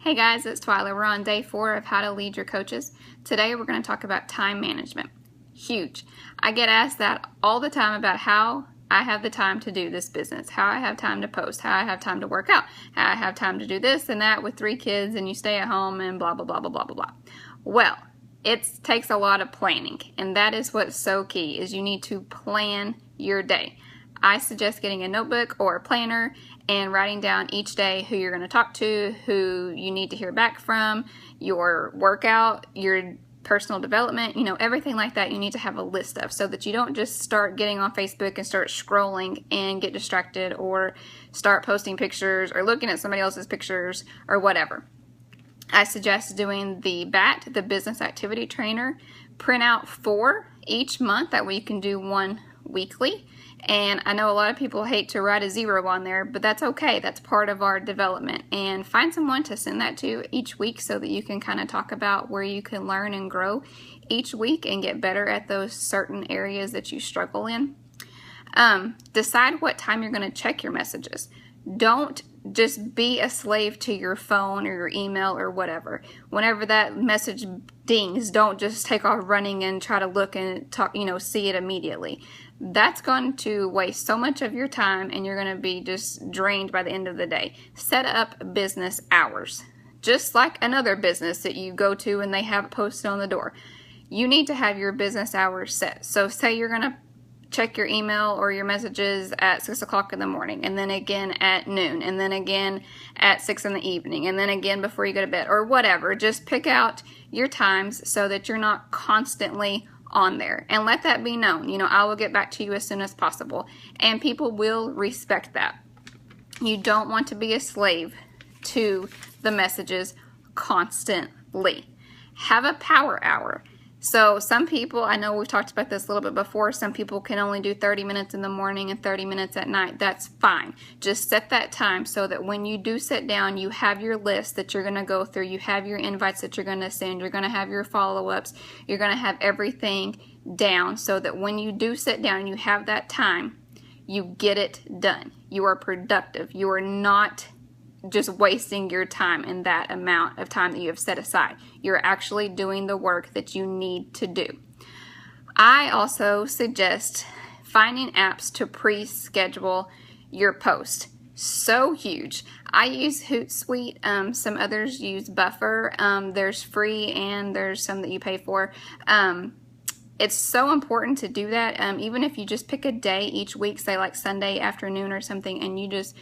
Hey guys, it's Twyla. We're on day 4 of How to Lead Your Coaches. Today we're going to talk about time management. Huge. I get asked that all the time about how I have the time to do this business, how I have time to post, how I have time to work out, how I have time to do this and that with 3 kids and you stay at home and blah, blah, blah, blah, blah, blah, blah. Well, it takes a lot of planning, and that is what's so key, is you need to plan your day. I suggest getting a notebook or a planner and writing down each day who you're going to talk to, who you need to hear back from, your workout, your personal development, everything like that you need to have a list of, so that you don't just start getting on Facebook and start scrolling and get distracted, or start posting pictures or looking at somebody else's pictures or whatever. I suggest doing the BAT, the Business Activity Trainer, print out 4 each month. That way you can do 1 weekly. And I know a lot of people hate to write a 0 on there, but that's okay. That's part of our development. And find someone to send that to each week so that you can kind of talk about where you can learn and grow each week and get better at those certain areas that you struggle in. Decide what time you're going to check your messages. Don't just be a slave to your phone or your email or whatever. Whenever that message dings, don't just take off running and try to look and talk, see it immediately. That's going to waste so much of your time, and you're going to be just drained by the end of the day. Set up business hours. Just like another business that you go to and they have it posted on the door. You need to have your business hours set. So say you're going to check your email or your messages at 6 o'clock in the morning, and then again at noon, and then again at 6 in the evening, and then again before you go to bed, or whatever. Just pick out your times so that you're not constantly on there, and let that be known. I will get back to you as soon as possible, and people will respect that. You don't want to be a slave to the messages constantly. Have a power hour. So some people, I know we've talked about this a little bit before, some people can only do 30 minutes in the morning and 30 minutes at night. That's fine. Just set that time so that when you do sit down, you have your list that you're going to go through, you have your invites that you're going to send, you're going to have your follow-ups, you're going to have everything down, so that when you do sit down and you have that time, you get it done. You are productive. You are not just wasting your time in that amount of time that you have set aside. You're actually doing the work that you need to do. I also suggest finding apps to pre-schedule your post. So huge. I use Hootsuite. Some others use Buffer. There's free and there's some that you pay for. It's so important to do that. Even if you just pick a day each week, say like Sunday afternoon or something, and you just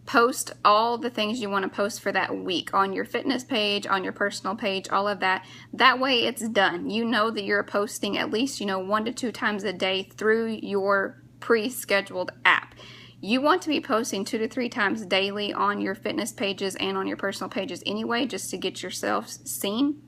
post all the things you want to post for that week on your fitness page, on your personal page, all of that. That way it's done. You know that you're posting at least, 1 to 2 times a day through your pre-scheduled app. You want to be posting 2 to 3 times daily on your fitness pages and on your personal pages anyway, just to get yourself seen.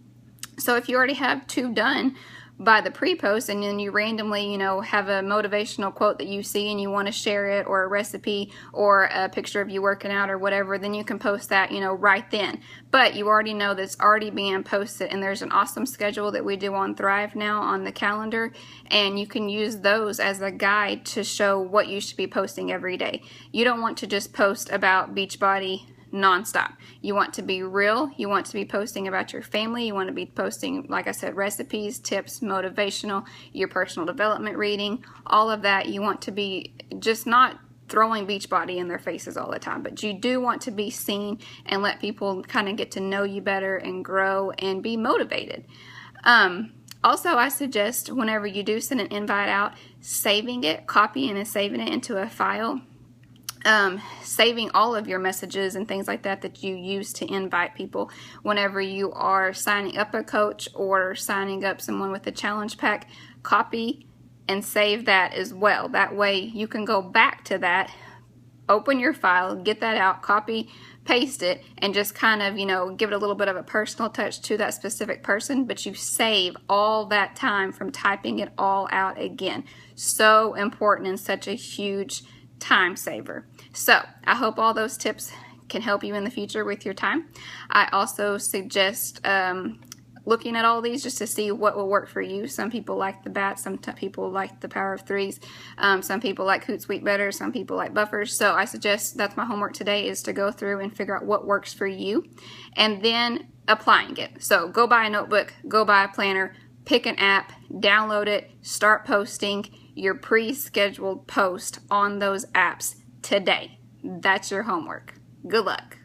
So if you already have 2 done by the pre-post, and then you randomly, have a motivational quote that you see and you want to share it, or a recipe, or a picture of you working out or whatever, then you can post that, right then. But you already know that's already being posted, and there's an awesome schedule that we do on Thrive now on the calendar, and you can use those as a guide to show what you should be posting every day. You don't want to just post about Beachbody nonstop. You want to be real. You want to be posting about your family. You want to be posting, like I said, recipes, tips, motivational, your personal development reading, all of that. You want to be just not throwing Beachbody in their faces all the time, but you do want to be seen and let people kind of get to know you better and grow and be motivated. Also, I suggest whenever you do send an invite out, saving it, copying and saving it into a file. Saving all of your messages and things like that that you use to invite people whenever you are signing up a coach or signing up someone with a challenge pack. Copy and save that as well. That way you can go back to that, open your file, get that out, copy, paste it, and just kind of, give it a little bit of a personal touch to that specific person, but you save all that time from typing it all out again. So important and such a huge time saver. So I hope all those tips can help you in the future with your time. I also suggest looking at all these just to see what will work for you. Some people like the bats, some people like the power of threes, some people like Hootsuite better, some people like buffers. So I suggest that's my homework today, is to go through and figure out what works for you and then applying it. So go buy a notebook, go buy a planner, pick an app, download it, start posting your pre-scheduled post on those apps today. That's your homework. Good luck.